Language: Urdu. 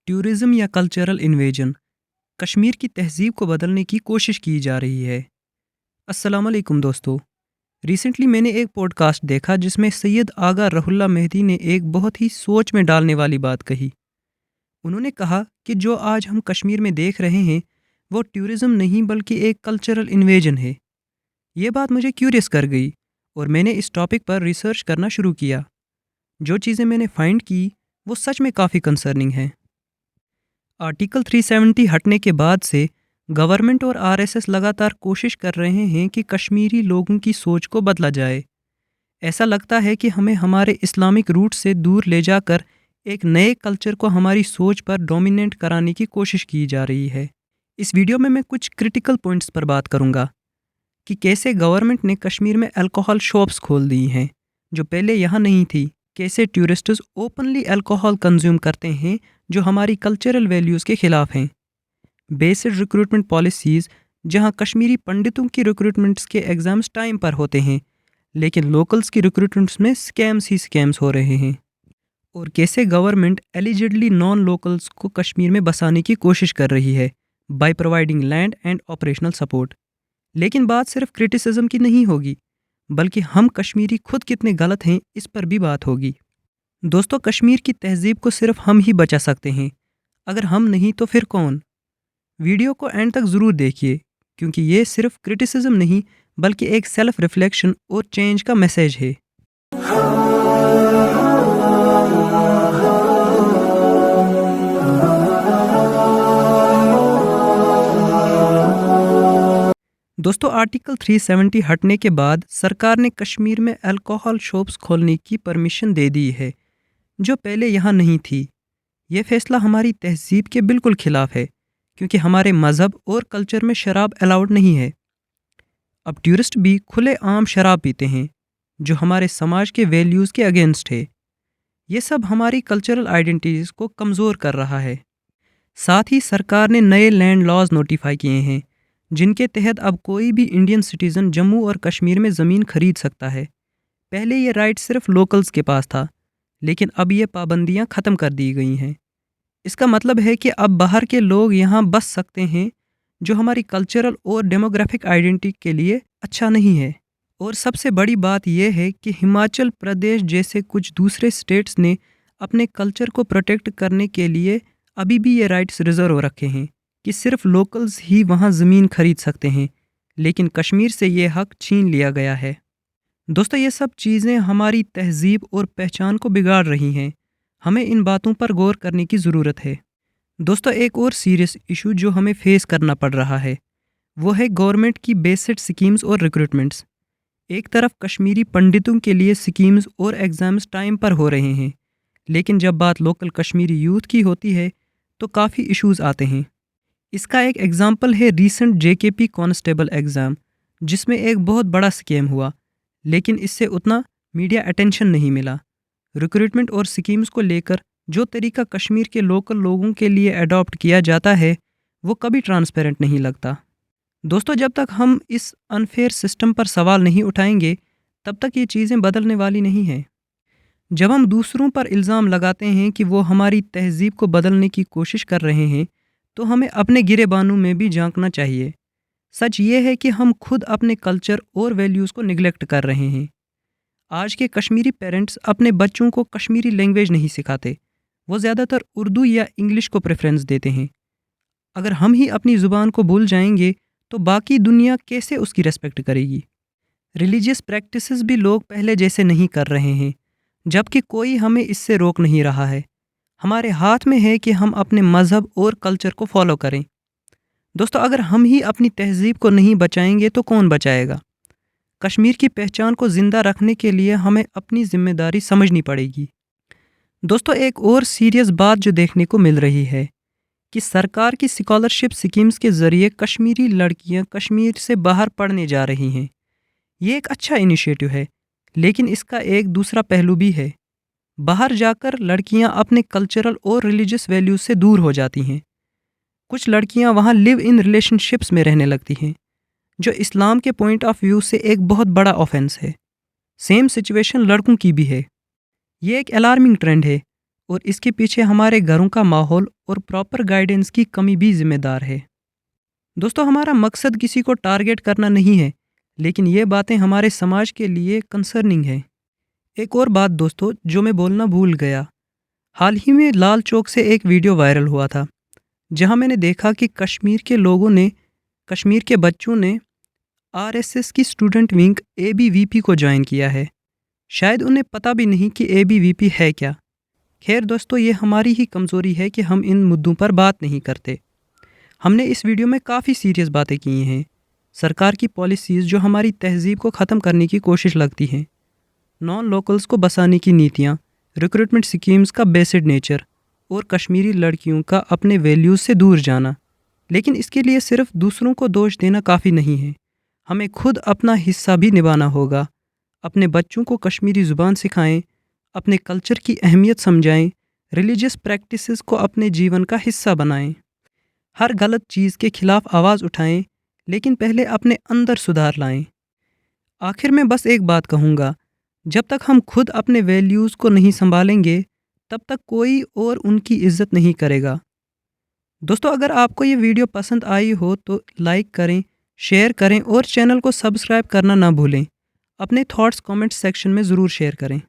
ٹورزم یا کلچرل انویژن کشمیر کی تہذیب کو بدلنے کی کوشش کی جا رہی ہے۔ السلام علیکم دوستو، ریسنٹلی میں نے ایک پوڈ کاسٹ دیکھا جس میں سید آغا رح اللہ مہدی نے ایک بہت ہی سوچ میں ڈالنے والی بات کہی۔ انہوں نے کہا کہ جو آج ہم کشمیر میں دیکھ رہے ہیں وہ ٹورزم نہیں بلکہ ایک کلچرل انویژن ہے۔ یہ بات مجھے کیوریس کر گئی اور میں نے اس ٹاپک پر ریسرچ کرنا شروع کیا۔ جو چیزیں میں نے فائنڈ کی وہ سچ میں کافی کنسرننگ ہیں۔ آرٹیکل 370 ہٹنے کے بعد سے گورنمنٹ اور RSS لگاتار کوشش کر رہے ہیں کہ کشمیری لوگوں کی سوچ کو بدلا جائے۔ ایسا لگتا ہے کہ ہمیں ہمارے اسلامک روٹ سے دور لے جا کر ایک نئے کلچر کو ہماری سوچ پر ڈومیننٹ کرانے کی کوشش کی جا رہی ہے۔ اس ویڈیو میں کچھ کرٹیکل پوائنٹس پر بات کروں گا کہ کیسے گورنمنٹ نے کشمیر میں الکوہل شاپس کھول دی ہیں جو پہلے یہاں نہیں تھی، کیسے ٹورسٹس اوپنلی الکوہل کنزیوم کرتے ہیں جو ہماری کلچرل ویلیوز کے خلاف ہیں۔ بیسڈ ریکروٹمنٹ پالیسیز، جہاں کشمیری پنڈتوں کی ریکروٹمنٹس کے ایگزامز ٹائم پر ہوتے ہیں لیکن لوکلز کی ریکروٹمنٹس میں سکیمز ہو رہے ہیں۔ اور کیسے گورنمنٹ ایلیجڈلی نان لوکلز کو کشمیر میں بسانے کی کوشش کر رہی ہے by providing land and operational support. لیکن بات صرف کرٹیسزم کی نہیں ہوگی بلکہ ہم کشمیری خود کتنے غلط ہیں اس پر بھی بات ہوگی۔ دوستو، کشمیر کی تہذیب کو صرف ہم ہی بچا سکتے ہیں، اگر ہم نہیں تو پھر کون؟ ویڈیو کو اینڈ تک ضرور دیکھیے کیونکہ یہ صرف کرٹیسزم نہیں بلکہ ایک سیلف ریفلیکشن اور چینج کا میسیج ہے۔ دوستو، آرٹیکل 370 ہٹنے کے بعد سرکار نے کشمیر میں الکوہل شاپس کھولنے کی پرمیشن دے دی ہے جو پہلے یہاں نہیں تھی۔ یہ فیصلہ ہماری تہذیب کے بالکل خلاف ہے کیونکہ ہمارے مذہب اور کلچر میں شراب الاؤڈ نہیں ہے۔ اب ٹورسٹ بھی کھلے عام شراب پیتے ہیں جو ہمارے سماج کے ویلیوز کے اگینسٹ ہے۔ یہ سب ہماری کلچرل آئیڈینٹیز کو کمزور کر رہا ہے۔ ساتھ ہی سرکار نے نئے لینڈ لاز نوٹیفائی کیے ہیں جن کے تحت اب کوئی بھی انڈین سٹیزن جموں اور کشمیر میں زمین خرید سکتا ہے۔ پہلے یہ رائٹ صرف لوکلز کے پاس تھا لیکن اب یہ پابندیاں ختم کر دی گئی ہیں۔ اس کا مطلب ہے کہ اب باہر کے لوگ یہاں بس سکتے ہیں جو ہماری کلچرل اور ڈیموگرافک آئیڈینٹی کے لیے اچھا نہیں ہے۔ اور سب سے بڑی بات یہ ہے کہ ہماچل پردیش جیسے کچھ دوسرے اسٹیٹس نے اپنے کلچر کو پروٹیکٹ کرنے کے لیے ابھی بھی یہ رائٹس ریزرو رکھے ہیں کہ صرف لوکلز ہی وہاں زمین خرید سکتے ہیں، لیکن کشمیر سے یہ حق چھین لیا گیا ہے۔ دوستو، یہ سب چیزیں ہماری تہذیب اور پہچان کو بگاڑ رہی ہیں۔ ہمیں ان باتوں پر غور کرنے کی ضرورت ہے۔ دوستو، ایک اور سیریس ایشو جو ہمیں فیس کرنا پڑ رہا ہے وہ ہے گورنمنٹ کی بیسڈ سکیمز اور ریکروٹمنٹس۔ ایک طرف کشمیری پنڈتوں کے لیے سکیمز اور ایگزامز ٹائم پر ہو رہے ہیں لیکن جب بات لوکل کشمیری یوتھ کی ہوتی ہے تو کافی ایشوز آتے ہیں۔ اس کا ایک ایگزامپل ہے ریسنٹ JKP کانسٹیبل ایگزام جس میں ایک بہت بڑا سکیم ہوا لیکن اس سے اتنا میڈیا اٹینشن نہیں ملا۔ ریکروٹمنٹ اور سکیمز کو لے کر جو طریقہ کشمیر کے لوکل لوگوں کے لیے اڈاپٹ کیا جاتا ہے وہ کبھی ٹرانسپیرنٹ نہیں لگتا۔ دوستو، جب تک ہم اس انفیئر سسٹم پر سوال نہیں اٹھائیں گے تب تک یہ چیزیں بدلنے والی نہیں ہیں۔ جب ہم دوسروں پر الزام لگاتے ہیں کہ وہ ہماری تہذیب کو بدلنے کی کوشش کر رہے ہیں تو ہمیں اپنے گریبانوں میں بھی جھانکنا چاہیے۔ سچ یہ ہے کہ ہم خود اپنے کلچر اور ویلیوز کو نگلیکٹ کر رہے ہیں۔ آج کے کشمیری پیرنٹس اپنے بچوں کو کشمیری لینگویج نہیں سکھاتے، وہ زیادہ تر اردو یا انگلش کو پریفرنس دیتے ہیں۔ اگر ہم ہی اپنی زبان کو بھول جائیں گے تو باقی دنیا کیسے اس کی ریسپیکٹ کرے گی؟ ریلیجیس پریکٹسز بھی لوگ پہلے جیسے نہیں کر رہے ہیں جبکہ کوئی ہمیں اس سے روک نہیں رہا ہے۔ ہمارے ہاتھ میں ہے کہ ہم اپنے مذہب اور کلچر کو فالو کریں۔ دوستو، اگر ہم ہی اپنی تہذیب کو نہیں بچائیں گے تو کون بچائے گا؟ کشمیر کی پہچان کو زندہ رکھنے کے لیے ہمیں اپنی ذمہ داری سمجھنی پڑے گی۔ دوستو، ایک اور سیریس بات جو دیکھنے کو مل رہی ہے کہ سرکار کی اسکالرشپ سکیمز کے ذریعے کشمیری لڑکیاں کشمیر سے باہر پڑھنے جا رہی ہیں۔ یہ ایک اچھا انیشیٹو ہے لیکن اس کا ایک دوسرا پہلو بھی ہے۔ باہر جا کر لڑکیاں اپنے کلچرل اور ریلیجس ویلیوز سے دور ہو جاتی ہیں۔ کچھ لڑکیاں وہاں لیو ان ریلیشن شپس میں رہنے لگتی ہیں جو اسلام کے پوائنٹ آف ویو سے ایک بہت بڑا آفینس ہے۔ سیم سچویشن لڑکوں کی بھی ہے۔ یہ ایک الارمنگ ٹرینڈ ہے اور اس کے پیچھے ہمارے گھروں کا ماحول اور پراپر گائیڈنس کی کمی بھی ذمہ دار ہے۔ دوستو، ہمارا مقصد کسی کو ٹارگٹ کرنا نہیں ہے، لیکن یہ باتیں ہمارے سماج کے لیے کنسرننگ ہے۔ ایک اور بات دوستو جو میں بولنا بھول گیا، حال ہی میں لال چوک سے ایک ویڈیو وائرل ہوا تھا جہاں میں نے دیکھا کہ کشمیر کے بچوں نے RSS کی اسٹوڈنٹ ونگ ABVP کو جوائن کیا ہے۔ شاید انہیں پتہ بھی نہیں کہ ABVP ہے کیا۔ خیر دوستو، یہ ہماری ہی کمزوری ہے کہ ہم ان مدعوں پر بات نہیں کرتے۔ ہم نے اس ویڈیو میں کافی سیریس باتیں کی ہیں، سرکار کی پالیسیز جو ہماری تہذیب کو ختم کرنے کی کوشش لگتی ہیں، نان لوکلز کو بسانے کی نیتیاں، ریکروٹمنٹ سکیمز کا بیسڈ نیچر اور کشمیری لڑکیوں کا اپنے ویلیوز سے دور جانا۔ لیکن اس کے لیے صرف دوسروں کو دوش دینا کافی نہیں ہے، ہمیں خود اپنا حصہ بھی نبھانا ہوگا۔ اپنے بچوں کو کشمیری زبان سکھائیں، اپنے کلچر کی اہمیت سمجھائیں، ریلیجیس پریکٹسز کو اپنے جیون کا حصہ بنائیں، ہر غلط چیز کے خلاف آواز اٹھائیں، لیکن پہلے اپنے اندر سدھار لائیں۔ آخر میں بس ایک بات کہوں گا، جب تک ہم خود اپنے ویلیوز کو نہیں سنبھالیں گے تب تک کوئی اور ان کی عزت نہیں کرے گا۔ دوستو، اگر آپ کو یہ ویڈیو پسند آئی ہو تو لائک کریں، شیئر کریں اور چینل کو سبسکرائب کرنا نہ بھولیں۔ اپنے تھاٹس کامنٹ سیکشن میں ضرور شیئر کریں۔